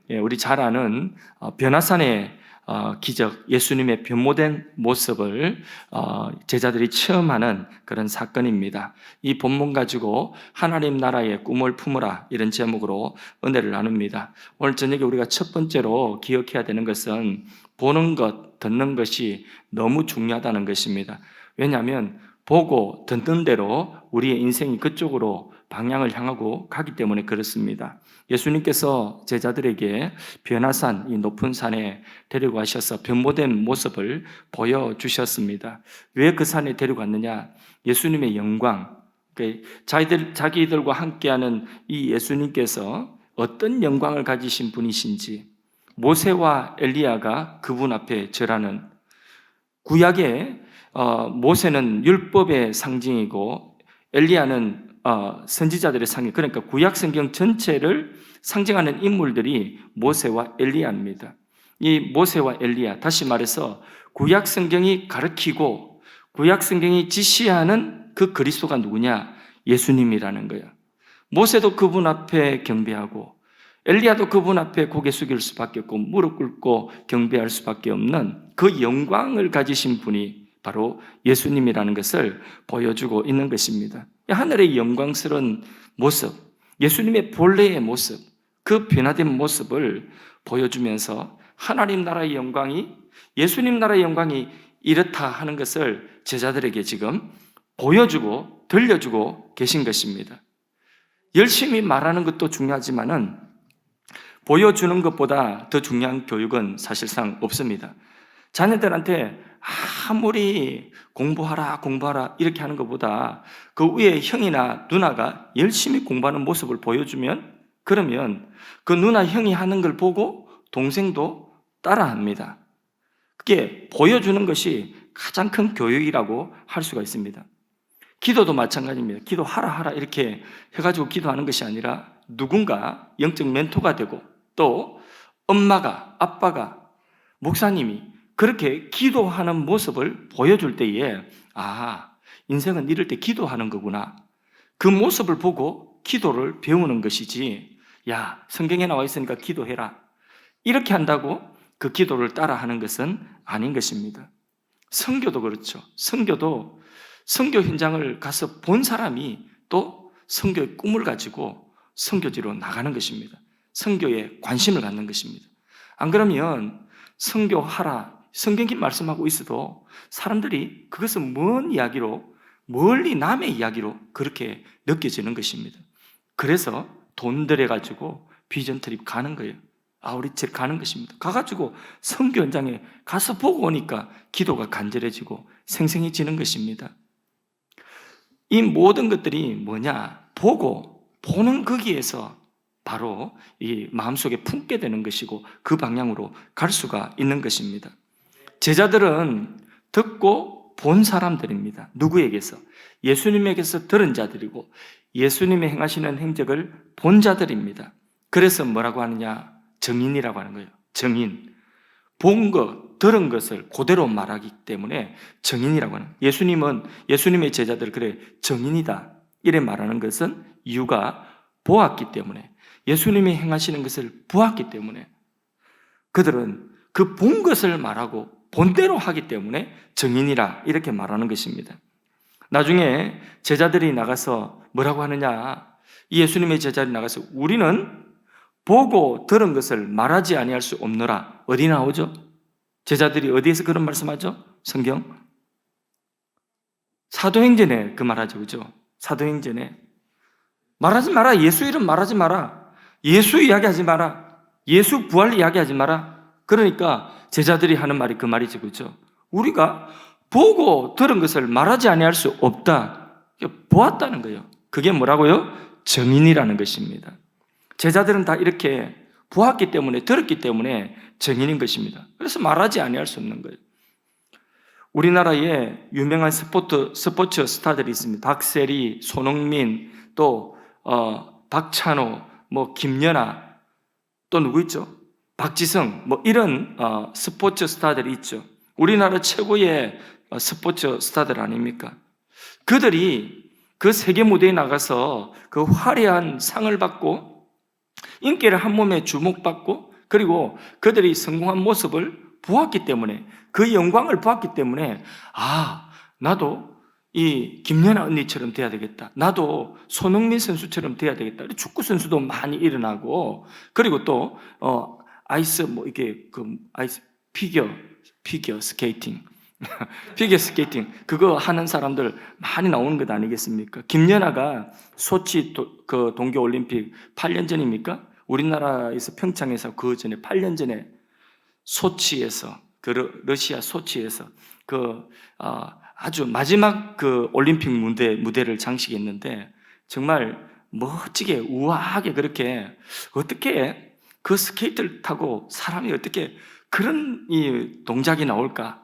우리 잘 아는 변화산의 기적, 예수님의 변모된 모습을 제자들이 체험하는 그런 사건입니다. 이 본문 가지고 하나님 나라의 꿈을 품으라, 이런 제목으로 은혜를 나눕니다. 오늘 저녁에 우리가 첫 번째로 기억해야 되는 것은 보는 것, 듣는 것이 너무 중요하다는 것입니다. 왜냐하면 보고 듣는 대로 우리의 인생이 그쪽으로 방향을 향하고 가기 때문에 그렇습니다. 예수님께서 제자들에게 변화산, 이 높은 산에 데리고 가셔서 변모된 모습을 보여주셨습니다. 왜 그 산에 데리고 갔느냐? 예수님의 영광, 자기들과 함께하는 이 예수님께서 어떤 영광을 가지신 분이신지, 모세와 엘리야가 그분 앞에 절하는, 구약의 모세는 율법의 상징이고 엘리야는 선지자들의 상징, 그러니까 구약 성경 전체를 상징하는 인물들이 모세와 엘리야입니다. 이 모세와 엘리야, 다시 말해서 구약 성경이 가르치고 구약 성경이 지시하는 그 그리스도가 누구냐? 예수님이라는 거예요. 모세도 그분 앞에 경배하고 엘리야도 그분 앞에 고개 숙일 수밖에 없고 무릎 꿇고 경배할 수밖에 없는 그 영광을 가지신 분이 바로 예수님이라는 것을 보여주고 있는 것입니다. 하늘의 영광스러운 모습, 예수님의 본래의 모습, 그 변화된 모습을 보여주면서 하나님 나라의 영광이, 예수님 나라의 영광이 이렇다 하는 것을 제자들에게 지금 보여주고 들려주고 계신 것입니다. 열심히 말하는 것도 중요하지만은 보여주는 것보다 더 중요한 교육은 사실상 없습니다. 자녀들한테 아무리 공부하라 이렇게 하는 것보다 그 위에 형이나 누나가 열심히 공부하는 모습을 보여주면, 그러면 그 누나 형이 하는 걸 보고 동생도 따라합니다. 그게 보여주는 것이 가장 큰 교육이라고 할 수가 있습니다. 기도도 마찬가지입니다. 기도하라 이렇게 해가지고 기도하는 것이 아니라 누군가 영적 멘토가 되고 또 엄마가, 아빠가, 목사님이 그렇게 기도하는 모습을 보여줄 때에 인생은 이럴 때 기도하는 거구나, 그 모습을 보고 기도를 배우는 것이지, 야, 성경에 나와 있으니까 기도해라 이렇게 한다고 그 기도를 따라하는 것은 아닌 것입니다. 선교도 그렇죠. 선교 현장을 가서 본 사람이 또 선교의 꿈을 가지고 선교지로 나가는 것입니다. 선교에 관심을 갖는 것입니다. 안 그러면 선교하라, 성경이 말씀하고 있어도 사람들이 그것은 먼 이야기로, 멀리 남의 이야기로 그렇게 느껴지는 것입니다. 그래서 돈 들여가지고 비전 트립 가는 거예요. 아우리칠 가는 것입니다. 가가지고 선교 현장에 가서 보고 오니까 기도가 간절해지고 생생해지는 것입니다. 이 모든 것들이 뭐냐? 보는 거기에서 바로 이 마음속에 품게 되는 것이고 그 방향으로 갈 수가 있는 것입니다. 제자들은 듣고 본 사람들입니다. 누구에게서? 예수님에게서 들은 자들이고 예수님의 행하시는 행적을 본 자들입니다. 그래서 뭐라고 하느냐? 정인이라고 하는 거예요. 정인. 본 것, 들은 것을 그대로 말하기 때문에 정인이라고 하는 거예요. 예수님의 제자들, 그래, 정인이다 이래 말하는 것은 이유가 보았기 때문에, 예수님이 행하시는 것을 보았기 때문에, 그들은 그 본 것을 말하고 본대로 하기 때문에 정인이라 이렇게 말하는 것입니다. 나중에 제자들이 나가서 뭐라고 하느냐? 이 예수님의 제자들이 나가서 우리는 보고 들은 것을 말하지 아니할 수 없노라. 어디 나오죠? 제자들이 어디에서 그런 말씀하죠? 성경? 사도행전에 그 말하죠. 그죠? 사도행전에 말하지 마라. 예수 이름 말하지 마라. 예수 이야기하지 마라. 예수 부활 이야기하지 마라. 그러니까 제자들이 하는 말이 그 말이죠. 그죠? 우리가 보고 들은 것을 말하지 아니할 수 없다. 보았다는 거예요. 그게 뭐라고요? 정인이라는 것입니다. 제자들은 다 이렇게 보았기 때문에, 들었기 때문에 정인인 것입니다. 그래서 말하지 아니할 수 없는 거예요. 우리나라에 유명한 스포츠 스타들이 있습니다. 박세리, 손흥민, 또 박찬호, 김연아, 또 누구 있죠? 박지성, 이런 스포츠 스타들이 있죠. 우리나라 최고의 스포츠 스타들 아닙니까? 그들이 그 세계 무대에 나가서 그 화려한 상을 받고 인기를 한 몸에 주목받고 그리고 그들이 성공한 모습을 보았기 때문에, 그 영광을 보았기 때문에, 나도 이 김연아 언니처럼 돼야 되겠다, 나도 손흥민 선수처럼 돼야 되겠다. 축구 선수도 많이 일어나고, 그리고 또 아이스 아이스 피겨 스케이팅 피겨 스케이팅 그거 하는 사람들 많이 나오는 것 아니겠습니까? 김연아가 소치 그 동계 올림픽 8년 전입니까? 우리나라에서 평창에서 그 전에 8년 전에 소치에서, 그 러시아 소치에서 아주 마지막 그 올림픽 무대를 장식했는데, 정말 멋지게 우아하게, 그렇게 어떻게 그 스케이트를 타고 사람이 어떻게 그런 이 동작이 나올까?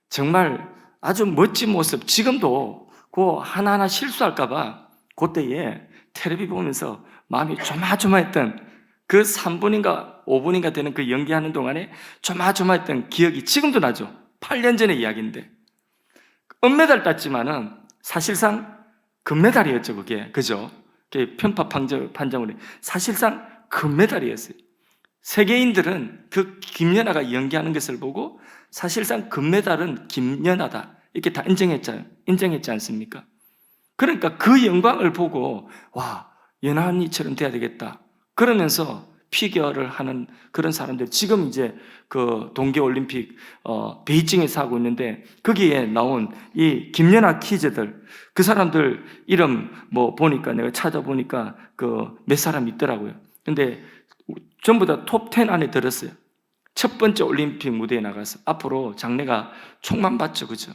정말 아주 멋진 모습. 지금도 그 하나하나 실수할까봐 그때에 텔레비 보면서 마음이 조마조마했던, 그 3분인가 5분인가 되는 그 연기하는 동안에 조마조마했던 기억이 지금도 나죠. 8년 전의 이야기인데, 은메달 땄지만은 사실상 금메달이었죠. 그죠? 그게 편파 판정으로 사실상 금메달이었어요. 세계인들은 그 김연아가 연기하는 것을 보고 사실상 금메달은 김연아다, 이렇게 다 인정했지 않습니까? 그러니까 그 영광을 보고, 연아 언니처럼 돼야 되겠다, 그러면서 피겨를 하는 그런 사람들, 지금 이제 그 동계올림픽 베이징에서 하고 있는데, 거기에 나온 이 김연아 키즈들, 그 사람들 이름 보니까, 내가 찾아보니까 몇 사람 있더라고요. 근데 전부 다 톱 10 안에 들었어요. 첫 번째 올림픽 무대에 나가서 앞으로 장래가 촉망받죠, 그죠?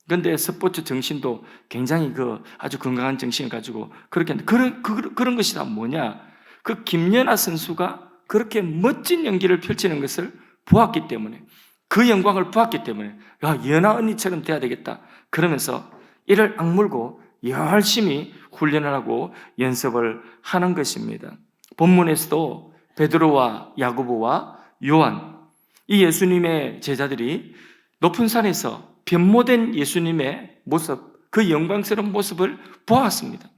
근데 스포츠 정신도 굉장히 아주 건강한 정신을 가지고 그렇게 하는데, 그런 것이 다 뭐냐? 그 김연아 선수가 그렇게 멋진 연기를 펼치는 것을 보았기 때문에, 그 영광을 보았기 때문에, 연아 언니처럼 돼야 되겠다, 그러면서 이를 악물고 열심히 훈련을 하고 연습을 하는 것입니다. 본문에서도 베드로와 야고보와 요한, 이 예수님의 제자들이 높은 산에서 변모된 예수님의 모습, 그 영광스러운 모습을 보았습니다.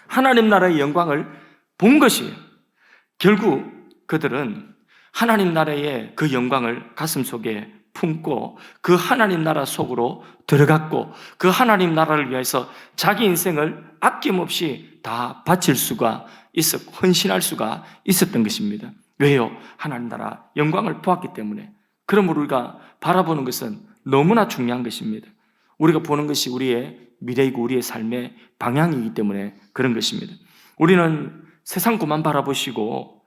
하나님 나라의 영광을 본 것이에요. 결국 그들은 하나님 나라의 그 영광을 가슴속에 품고 그 하나님 나라 속으로 들어갔고, 그 하나님 나라를 위해서 자기 인생을 아낌없이 다 바칠 수가 있었고, 헌신할 수가 있었던 것입니다. 왜요? 하나님 나라 영광을 보았기 때문에. 그러므로 우리가 바라보는 것은 너무나 중요한 것입니다. 우리가 보는 것이 우리의 미래이고 우리의 삶의 방향이기 때문에 그런 것입니다. 우리는 세상 것만 바라보시고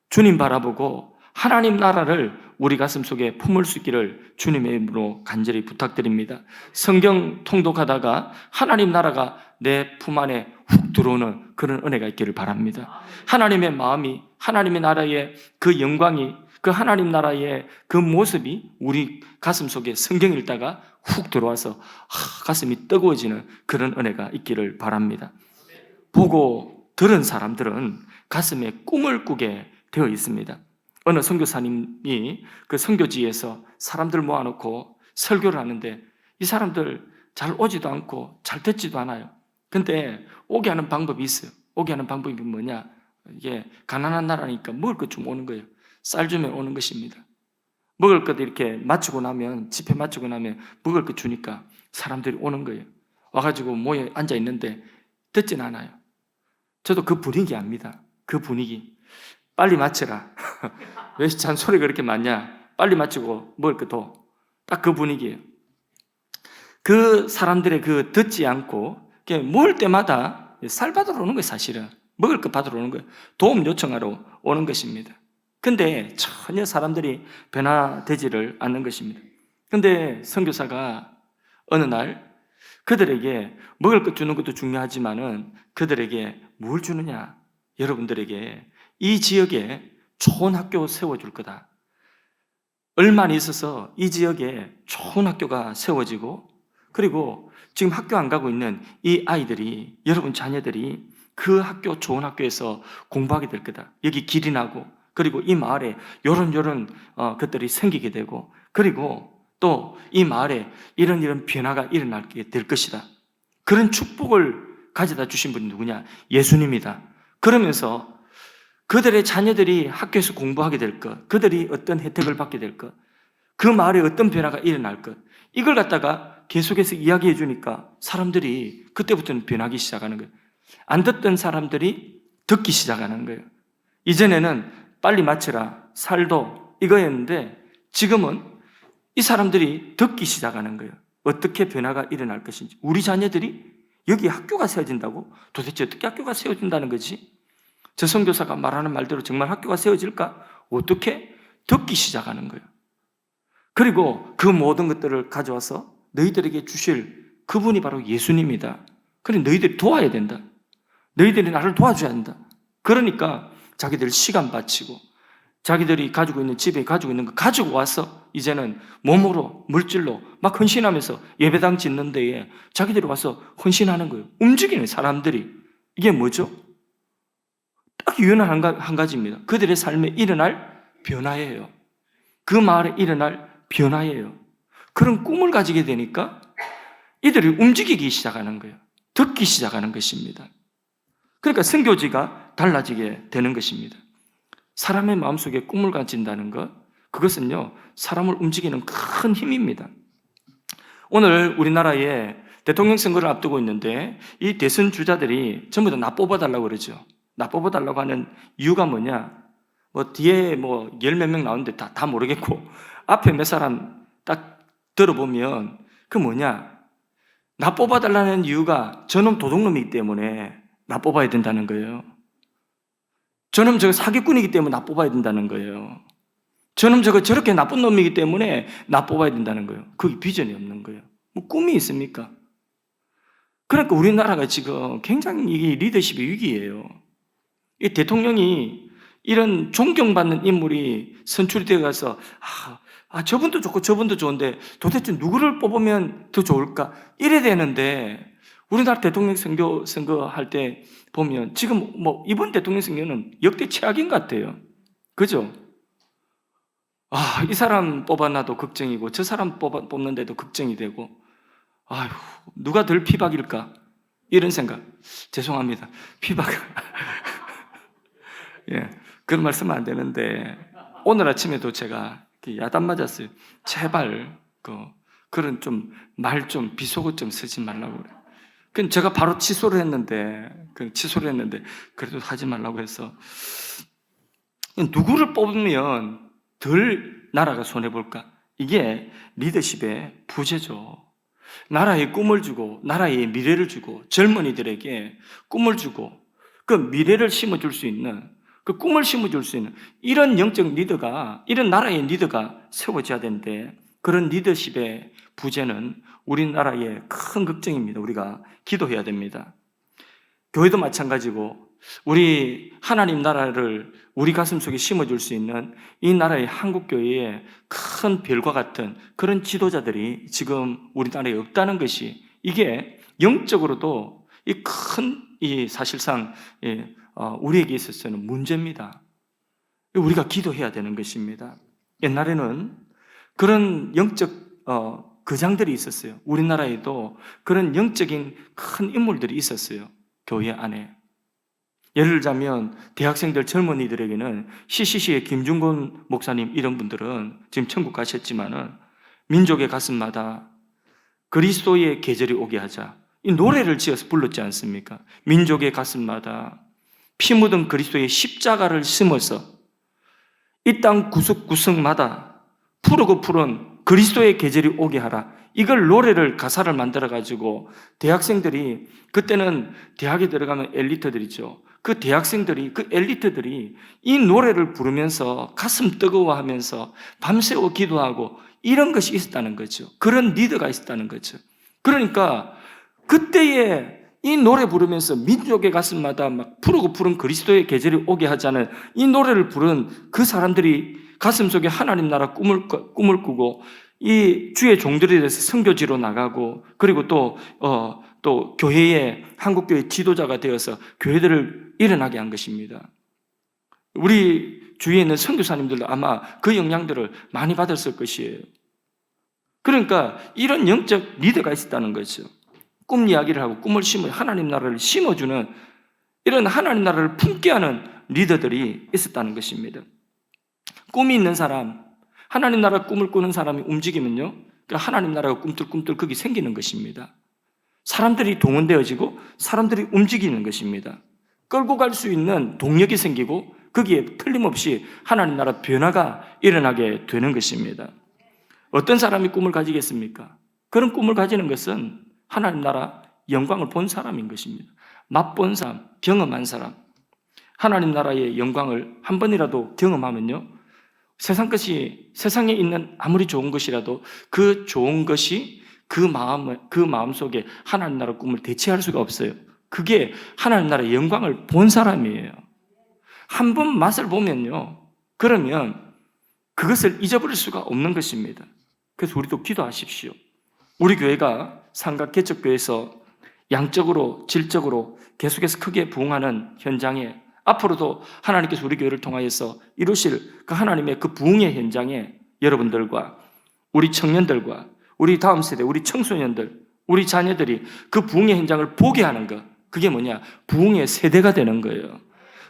주님 바라보고 하나님 나라를 우리 가슴 속에 품을 수 있기를 주님의 이름으로 간절히 부탁드립니다. 성경 통독하다가 하나님 나라가 내 품 안에 훅 들어오는 그런 은혜가 있기를 바랍니다. 하나님의 마음이, 하나님의 나라의 그 영광이, 그 하나님 나라의 그 모습이 우리 가슴 속에 성경 읽다가 훅 들어와서 가슴이 뜨거워지는 그런 은혜가 있기를 바랍니다. 보고 들은 사람들은 가슴에 꿈을 꾸게 되어 있습니다. 어느 선교사님이 그 선교지에서 사람들 모아놓고 설교를 하는데, 이 사람들 잘 오지도 않고 잘 듣지도 않아요. 근데 오게 하는 방법이 있어요. 오게 하는 방법이 뭐냐? 이게 가난한 나라니까 먹을 것 좀 오는 거예요. 쌀 주면 오는 것입니다. 먹을 것 이렇게 맞추고 나면, 집회 맞추고 나면 먹을 것 주니까 사람들이 오는 거예요. 와가지고 모여 앉아 있는데 듣진 않아요. 저도 그 분위기 압니다. 그 분위기. 빨리 맞춰라. 왜 잔소리가 그렇게 많냐? 빨리 맞추고 먹을 거 더. 딱 그 분위기예요. 그 사람들의 듣지 않고 먹을 때마다 쌀 받으러 오는 거예요. 사실은 먹을 것 받으러 오는 거예요. 도움 요청하러 오는 것입니다. 근데 전혀 사람들이 변화되지를 않는 것입니다. 근데 선교사가 어느 날 그들에게 먹을 것 주는 것도 중요하지만은 그들에게 뭘 주느냐? 여러분들에게 이 지역에 좋은 학교 세워줄 거다. 얼마 있어서 이 지역에 좋은 학교가 세워지고, 그리고 지금 학교 안 가고 있는 이 아이들이, 여러분 자녀들이 그 학교, 좋은 학교에서 공부하게 될 거다. 여기 길이 나고, 그리고 이 마을에 요런 것들이 생기게 되고, 그리고 또 이 마을에 이런 변화가 일어나게 될 것이다. 그런 축복을 가져다 주신 분이 누구냐? 예수님이다. 그러면서 그들의 자녀들이 학교에서 공부하게 될 것, 그들이 어떤 혜택을 받게 될 것, 그 마을에 어떤 변화가 일어날 것, 이걸 갖다가 계속해서 이야기해 주니까 사람들이 그때부터는 변하기 시작하는 거예요. 안 듣던 사람들이 듣기 시작하는 거예요. 이전에는 빨리 마치라, 살도 이거였는데 지금은 이 사람들이 듣기 시작하는 거예요. 어떻게 변화가 일어날 것인지. 우리 자녀들이 여기 학교가 세워진다고? 도대체 어떻게 학교가 세워진다는 거지? 저 선교사가 말하는 말대로 정말 학교가 세워질까? 어떻게? 듣기 시작하는 거예요. 그리고 그 모든 것들을 가져와서 너희들에게 주실 그분이 바로 예수님이다. 그래 너희들이 도와야 된다. 너희들이 나를 도와줘야 한다. 그러니까 자기들 시간 바치고 자기들이 가지고 있는 집에 가지고 있는 거 가지고 와서 이제는 몸으로 물질로 막 헌신하면서 예배당 짓는 데에 자기들이 와서 헌신하는 거예요. 움직이는 사람들이. 이게 뭐죠? 딱 유연한 한 가지입니다. 그들의 삶에 일어날 변화예요. 그 마을에 일어날 변화예요. 그런 꿈을 가지게 되니까 이들이 움직이기 시작하는 거예요. 듣기 시작하는 것입니다. 그러니까 선교지가 달라지게 되는 것입니다. 사람의 마음속에 꿈을 가진다는 것, 그것은요, 사람을 움직이는 큰 힘입니다. 오늘 우리나라에 대통령 선거를 앞두고 있는데 이 대선 주자들이 전부 다 나 뽑아달라고 그러죠. 나 뽑아달라고 하는 이유가 뭐냐? 뒤에 열 몇 명 나오는데 다 모르겠고 앞에 몇 사람 딱 들어보면 그 뭐냐? 나 뽑아달라는 이유가 저놈 도둑놈이기 때문에 나 뽑아야 된다는 거예요. 저놈 저거 사기꾼이기 때문에 나 뽑아야 된다는 거예요. 저놈 저거 저렇게 나쁜 놈이기 때문에 나 뽑아야 된다는 거예요. 그게 비전이 없는 거예요. 꿈이 있습니까? 그러니까 우리나라가 지금 굉장히 이 리더십의 위기예요. 이 대통령이 이런 존경받는 인물이 선출이 되어 가서 저분도 좋고 저분도 좋은데 도대체 누구를 뽑으면 더 좋을까? 이래 되는데 우리나라 대통령 선거할 때 보면 지금 이번 대통령 선거는 역대 최악인 것 같아요. 그죠? 이 사람 뽑아놔도 걱정이고 저 사람 뽑는데도 걱정이 되고 누가 덜 피박일까? 이런 생각. 죄송합니다. 피박. 예, 그런 말씀은 안 되는데 오늘 아침에도 제가 야단 맞았어요. 제발 그런 말 좀 비속어 좀 쓰지 말라고 그래. 그럼 제가 바로 취소를 했는데 그래도 하지 말라고 해서 누구를 뽑으면 덜 나라가 손해볼까? 이게 리더십의 부재죠. 나라에 꿈을 주고 나라에 미래를 주고 젊은이들에게 꿈을 주고 그 미래를 심어줄 수 있는 그 꿈을 심어줄 수 있는 이런 영적 리더가 이런 나라의 리더가 세워져야 되는데 그런 리더십의 부재는 우리나라의 큰 걱정입니다. 우리가 기도해야 됩니다. 교회도 마찬가지고 우리 하나님 나라를 우리 가슴 속에 심어줄 수 있는 이 나라의 한국교회의 큰 별과 같은 그런 지도자들이 지금 우리나라에 없다는 것이 이게 영적으로도 이 사실상 우리에게 있어서는 문제입니다. 우리가 기도해야 되는 것입니다. 옛날에는 그런 영적 거장들이 있었어요. 우리나라에도 그런 영적인 큰 인물들이 있었어요. 교회 안에. 예를 들자면 대학생들 젊은이들에게는 CCC의 김중곤 목사님 이런 분들은 지금 천국 가셨지만은 민족의 가슴마다 그리스도의 계절이 오게 하자 이 노래를 지어서 불렀지 않습니까? 민족의 가슴마다 피 묻은 그리스도의 십자가를 심어서 이 땅 구석구석마다 푸르고 푸른 그리스도의 계절이 오게 하라. 이걸 노래를 가사를 만들어가지고 대학생들이 그때는 대학에 들어가면 엘리트들이죠. 그 대학생들이 그 엘리트들이 이 노래를 부르면서 가슴 뜨거워하면서 밤새워 기도하고 이런 것이 있었다는 거죠. 그런 리더가 있었다는 거죠. 그러니까 그때에 이 노래 부르면서 민족의 가슴마다 막 푸르고 푸른 그리스도의 계절이 오게 하자는 이 노래를 부른 그 사람들이 가슴속에 하나님 나라 꿈을 꾸고 이 주의 종들에 대해서 선교지로 나가고 그리고 또 교회의 한국교회 지도자가 되어서 교회들을 일어나게 한 것입니다. 우리 주위에 있는 선교사님들도 아마 그 영향들을 많이 받았을 것이에요. 그러니까 이런 영적 리더가 있었다는 거죠. 꿈 이야기를 하고 꿈을 심어 하나님 나라를 심어주는 이런 하나님 나라를 품게 하는 리더들이 있었다는 것입니다. 꿈이 있는 사람, 하나님 나라 꿈을 꾸는 사람이 움직이면요, 하나님 나라가 꿈틀꿈틀 거기 생기는 것입니다. 사람들이 동원되어지고 사람들이 움직이는 것입니다. 끌고 갈 수 있는 동력이 생기고 거기에 틀림없이 하나님 나라 변화가 일어나게 되는 것입니다. 어떤 사람이 꿈을 가지겠습니까? 그런 꿈을 가지는 것은 하나님 나라 영광을 본 사람인 것입니다. 맛본 사람, 경험한 사람, 하나님 나라의 영광을 한 번이라도 경험하면요, 세상에 있는 아무리 좋은 것이라도 그 좋은 것이 그 마음 속에 하나님 나라 꿈을 대체할 수가 없어요. 그게 하나님 나라의 영광을 본 사람이에요. 한 번 맛을 보면요, 그러면 그것을 잊어버릴 수가 없는 것입니다. 그래서 우리도 기도하십시오. 우리 교회가 삼각개척교회에서 양적으로 질적으로 계속해서 크게 부흥하는 현장에 앞으로도 하나님께서 우리 교회를 통하여서 이루실 그 하나님의 그 부흥의 현장에 여러분들과 우리 청년들과 우리 다음 세대, 우리 청소년들, 우리 자녀들이 그 부흥의 현장을 보게 하는 것, 그게 뭐냐? 부흥의 세대가 되는 거예요.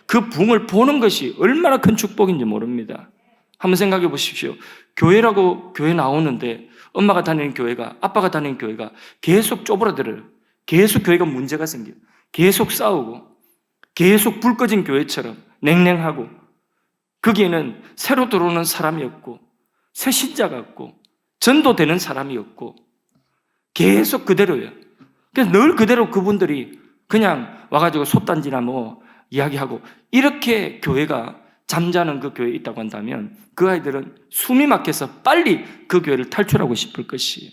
그 부흥을 보는 것이 얼마나 큰 축복인지 모릅니다. 한번 생각해 보십시오. 교회라고 교회 나오는데 엄마가 다니는 교회가, 아빠가 다니는 교회가 계속 쪼그라들어요. 계속 교회가 문제가 생겨요. 계속 싸우고 계속 불 꺼진 교회처럼 냉랭하고 거기에는 새로 들어오는 사람이 없고 새 신자가 없고 전도되는 사람이 없고 계속 그대로예요. 그래서 늘 그대로 그분들이 그냥 와가지고 솥단지나 뭐 이야기하고 이렇게 교회가 잠자는 그 교회에 있다고 한다면 그 아이들은 숨이 막혀서 빨리 그 교회를 탈출하고 싶을 것이에요.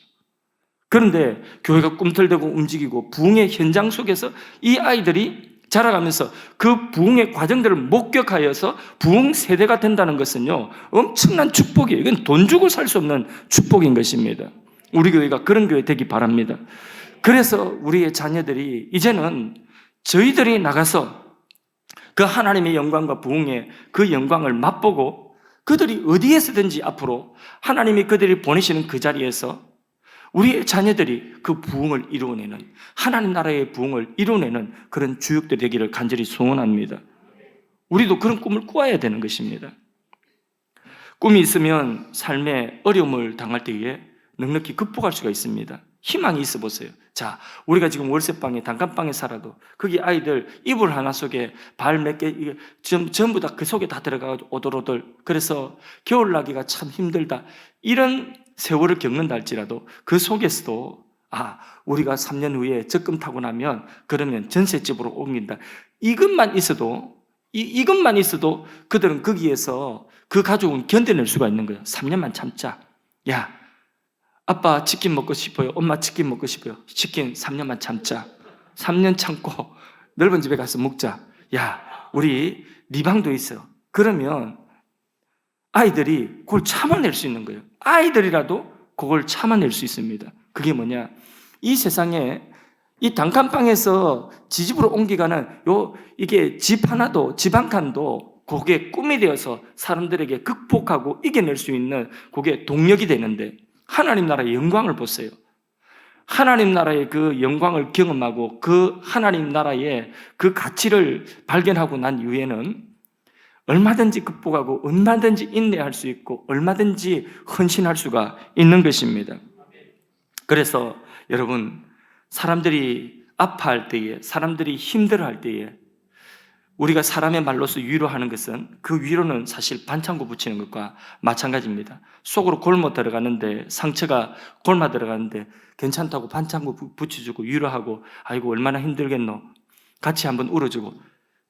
그런데 교회가 꿈틀대고 움직이고 부흥의 현장 속에서 이 아이들이 자라가면서 그 부흥의 과정들을 목격하여서 부흥 세대가 된다는 것은요, 엄청난 축복이에요. 이건 돈 주고 살 수 없는 축복인 것입니다. 우리 교회가 그런 교회 되기 바랍니다. 그래서 우리의 자녀들이 이제는 저희들이 나가서 그 하나님의 영광과 부흥의 그 영광을 맛보고 그들이 어디에서든지 앞으로 하나님이 그들이 보내시는 그 자리에서 우리의 자녀들이 그 부흥을 이루어내는, 하나님 나라의 부흥을 이루어내는 그런 주역들이 되기를 간절히 소원합니다. 우리도 그런 꿈을 꾸어야 되는 것입니다. 꿈이 있으면 삶의 어려움을 당할 때에 넉넉히 극복할 수가 있습니다. 희망이 있어 보세요. 자, 우리가 지금 월세방에 단칸방에 살아도 거기 아이들 이불 하나 속에 발 몇 개 전부 다 그 속에 다 들어가서 오돌오돌, 그래서 겨울 나기가 참 힘들다, 이런 세월을 겪는다 할지라도 그 속에서도 우리가 3년 후에 적금 타고 나면 그러면 전셋집으로 옮긴다, 이것만 있어도 그들은 거기에서 그 가족은 견뎌낼 수가 있는 거예요. 3년만 참자. 야, 아빠 치킨 먹고 싶어요. 엄마 치킨 먹고 싶어요. 치킨 3년만 참자. 3년 참고 넓은 집에 가서 먹자. 야, 우리 네 방도 있어. 그러면 아이들이 그걸 참아낼 수 있는 거예요. 아이들이라도 그걸 참아낼 수 있습니다. 그게 뭐냐? 이 세상에 이 단칸방에서 지집으로 옮기가는 이게 집 하나도, 집 한 칸도 그게 꿈이 되어서 사람들에게 극복하고 이겨낼 수 있는 그게 동력이 되는데, 하나님 나라의 영광을 보세요. 하나님 나라의 그 영광을 경험하고 그 하나님 나라의 그 가치를 발견하고 난 이후에는 얼마든지 극복하고 얼마든지 인내할 수 있고 얼마든지 헌신할 수가 있는 것입니다. 그래서 여러분, 사람들이 아파할 때에, 사람들이 힘들어할 때에 우리가 사람의 말로서 위로하는 것은, 그 위로는 사실 반창고 붙이는 것과 마찬가지입니다. 속으로 골마 들어가는데, 상처가 골마 들어가는데 괜찮다고 반창고 붙여주고 위로하고, 아이고 얼마나 힘들겠노, 같이 한번 울어주고,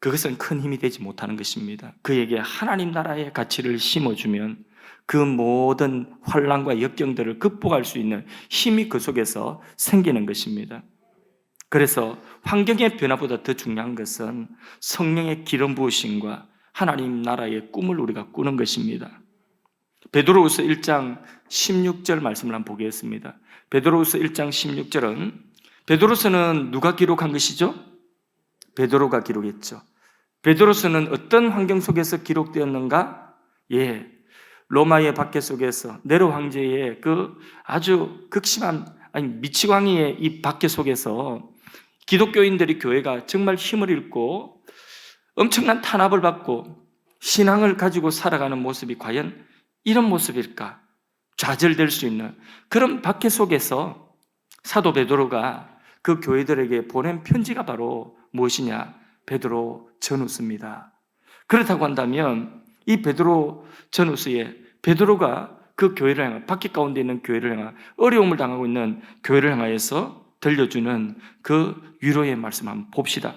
그것은 큰 힘이 되지 못하는 것입니다. 그에게 하나님 나라의 가치를 심어주면 그 모든 환난과 역경들을 극복할 수 있는 힘이 그 속에서 생기는 것입니다. 그래서 환경의 변화보다 더 중요한 것은 성령의 기름 부으심과 하나님 나라의 꿈을 우리가 꾸는 것입니다. 베드로후서 1장 16절 말씀을 한번 보겠습니다. 베드로후서 1장 16절은, 베드로서는 누가 기록한 것이죠? 베드로가 기록했죠. 베드로서는 어떤 환경 속에서 기록되었는가? 로마의 박해 속에서, 네로 황제의 그 아주 극심한, 미치광이의 이 박해 속에서 기독교인들이, 교회가 정말 힘을 잃고 엄청난 탄압을 받고 신앙을 가지고 살아가는 모습이 과연 이런 모습일까? 좌절될 수 있는 그런 박해 속에서 사도 베드로가 그 교회들에게 보낸 편지가 바로 무엇이냐? 베드로 전후서입니다. 그렇다고 한다면 이 베드로 전후서에 베드로가 그 교회를 향해, 박해 가운데 있는 교회를 향해, 어려움을 당하고 있는 교회를 향하여서 들려주는 그 위로의 말씀 한번 봅시다.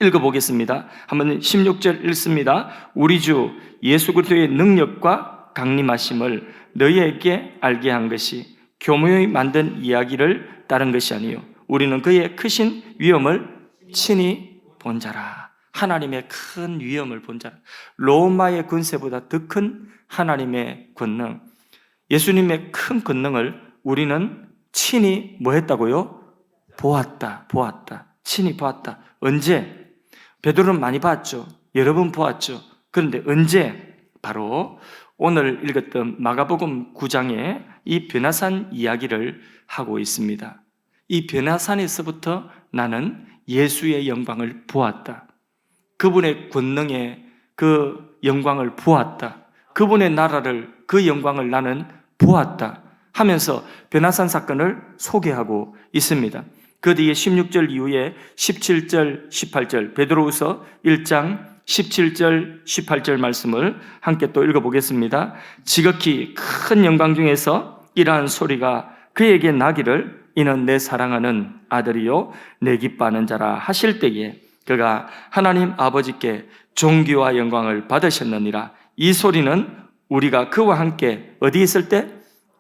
읽어보겠습니다. 한번 16절 읽습니다. 우리 주 예수 그리스도의 능력과 강림하심을 너희에게 알게 한 것이 교묘히 만든 이야기를 따른 것이 아니요 우리는 그의 크신 위엄을 친히 본 자라. 하나님의 큰 위엄을 본 자라. 로마의 권세보다 더 큰 하나님의 권능, 예수님의 큰 권능을 우리는 친히 뭐 했다고요? 보았다. 친히 보았다. 언제? 베드로는 많이 봤죠. 여러 번 보았죠. 그런데 언제? 바로 오늘 읽었던 마가복음 9장의 이 변화산 이야기를 하고 있습니다. 이 변화산에서부터 나는 예수의 영광을 보았다. 그분의 권능의 그 영광을 보았다. 그분의 나라를, 그 영광을 나는 보았다 하면서 변화산 사건을 소개하고 있습니다. 그 뒤에 16절 이후에 17절, 18절 베드로후서 1장 17절, 18절 말씀을 함께 또 읽어보겠습니다. 지극히 큰 영광 중에서 이러한 소리가 그에게 나기를 이는 내 사랑하는 아들이요 내 기뻐하는 자라 하실 때에 그가 하나님 아버지께 존귀와 영광을 받으셨느니라. 이 소리는 우리가 그와 함께 어디 있을 때?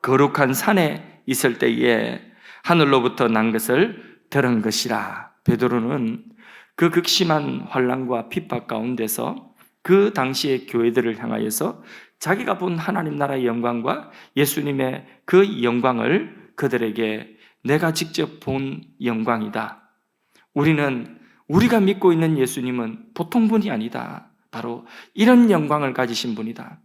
거룩한 산에 있을 때에 하늘로부터 난 것을 들은 것이라. 베드로는 그 극심한 환난과 핍박 가운데서 그 당시의 교회들을 향하여서 자기가 본 하나님 나라의 영광과 예수님의 그 영광을 그들에게 내가 직접 본 영광이다. 우리가 믿고 있는 예수님은 보통 분이 아니다. 바로 이런 영광을 가지신 분이다.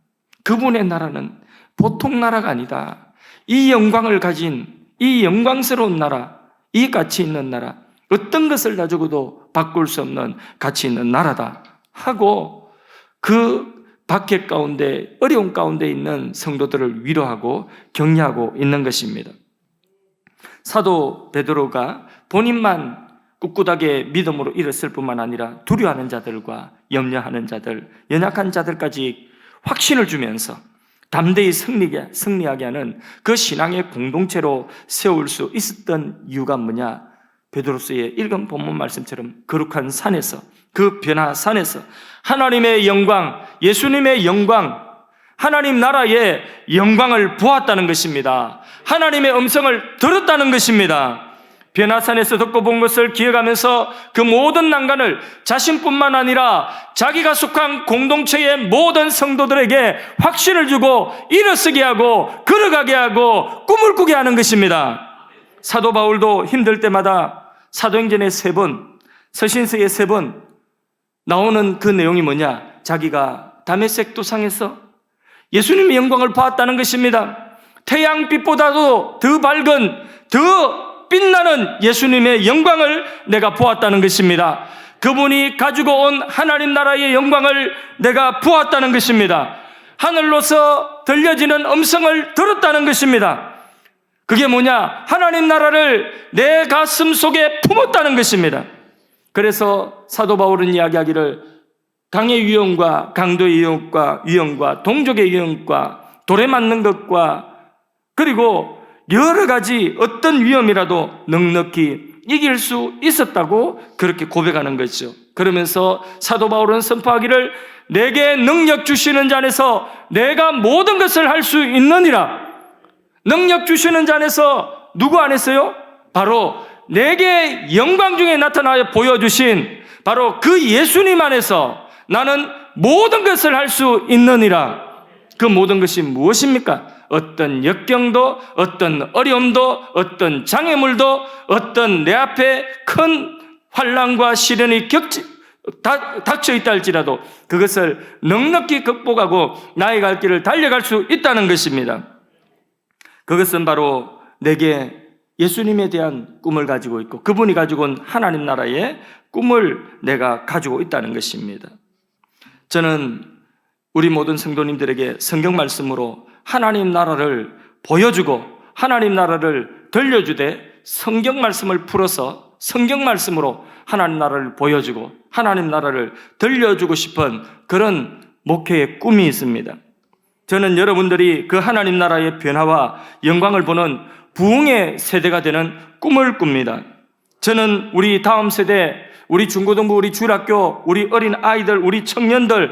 그분의 나라는 보통 나라가 아니다. 이 영광을 가진 이 영광스러운 나라, 이 가치 있는 나라, 어떤 것을 다 주고도 바꿀 수 없는 가치 있는 나라다 하고 그 박해 가운데, 어려운 가운데 있는 성도들을 위로하고 격려하고 있는 것입니다. 사도 베드로가 본인만 꿋꿋하게 믿음으로 일었을 뿐만 아니라 두려워하는 자들과 염려하는 자들, 연약한 자들까지 확신을 주면서 담대히 승리하게 하는 그 신앙의 공동체로 세울 수 있었던 이유가 뭐냐? 베드로서의 읽은 본문 말씀처럼 거룩한 산에서, 그 변화산에서 하나님의 영광, 예수님의 영광, 하나님 나라의 영광을 보았다는 것입니다. 하나님의 음성을 들었다는 것입니다. 변화산에서 듣고 본 것을 기억하면서 그 모든 난관을 자신뿐만 아니라 자기가 속한 공동체의 모든 성도들에게 확신을 주고 일어서게 하고 걸어가게 하고 꿈을 꾸게 하는 것입니다. 사도 바울도 힘들 때마다 사도행전의 3번, 서신서의 3번 나오는 그 내용이 뭐냐? 자기가 다메섹 도상에서 예수님의 영광을 보았다는 것입니다. 태양빛보다도 더 밝은, 더 빛나는 예수님의 영광을 내가 보았다는 것입니다. 그분이 가지고 온 하나님 나라의 영광을 내가 보았다는 것입니다. 하늘로서 들려지는 음성을 들었다는 것입니다. 그게 뭐냐? 하나님 나라를 내 가슴 속에 품었다는 것입니다. 그래서 사도 바울은 이야기하기를 강의 위험과 강도의 위험과 동족의 위험과 돌에 맞는 것과 그리고 여러 가지 어떤 위험이라도 넉넉히 이길 수 있었다고 그렇게 고백하는 거죠. 그러면서 사도 바울은 선포하기를 내게 능력 주시는 자 안에서 내가 모든 것을 할 수 있느니라. 능력 주시는 자 안에서 누구 안에서요? 바로 내게 영광 중에 나타나여 보여주신 바로 그 예수님 안에서 나는 모든 것을 할 수 있느니라. 그 모든 것이 무엇입니까? 어떤 역경도, 어떤 어려움도, 어떤 장애물도, 어떤 내 앞에 큰 환난과 시련이 닥쳐 있다 할지라도 그것을 넉넉히 극복하고 나의 갈 길을 달려갈 수 있다는 것입니다. 그것은 바로 내게 예수님에 대한 꿈을 가지고 있고 그분이 가지고 온 하나님 나라의 꿈을 내가 가지고 있다는 것입니다. 저는 우리 모든 성도님들에게 성경 말씀으로 하나님 나라를 보여주고 하나님 나라를 들려주되 성경 말씀을 풀어서 성경 말씀으로 하나님 나라를 보여주고 하나님 나라를 들려주고 싶은 그런 목회의 꿈이 있습니다. 저는 여러분들이 그 하나님 나라의 변화와 영광을 보는 부흥의 세대가 되는 꿈을 꿉니다. 저는 우리 다음 세대, 우리 중고등부, 우리 주일학교, 우리 어린 아이들, 우리 청년들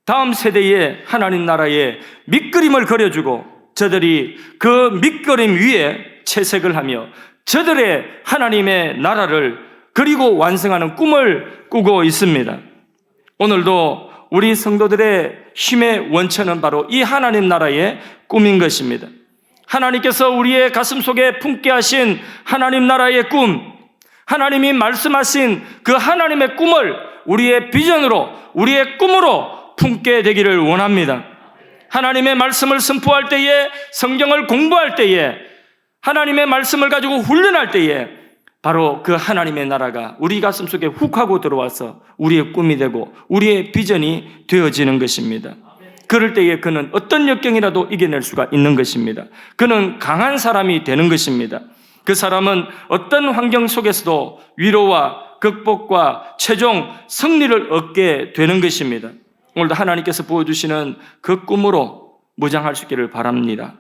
다음 세대의 하나님 나라의 밑그림을 그려주고 저들이 그 밑그림 위에 채색을 하며 저들의 하나님의 나라를 그리고 완성하는 꿈을 꾸고 있습니다. 오늘도 우리 성도들의 힘의 원천은 바로 이 하나님 나라의 꿈인 것입니다. 하나님께서 우리의 가슴 속에 품게 하신 하나님 나라의 꿈, 하나님이 말씀하신 그 하나님의 꿈을 우리의 비전으로, 우리의 꿈으로 품게 되기를 원합니다. 하나님의 말씀을 선포할 때에, 성경을 공부할 때에, 하나님의 말씀을 가지고 훈련할 때에 바로 그 하나님의 나라가 우리 가슴 속에 훅 하고 들어와서 우리의 꿈이 되고 우리의 비전이 되어지는 것입니다. 그럴 때에 그는 어떤 역경이라도 이겨낼 수가 있는 것입니다. 그는 강한 사람이 되는 것입니다. 그 사람은 어떤 환경 속에서도 위로와 극복과 최종 승리를 얻게 되는 것입니다. 오늘도 하나님께서 보여주시는 그 꿈으로 무장할 수 있기를 바랍니다.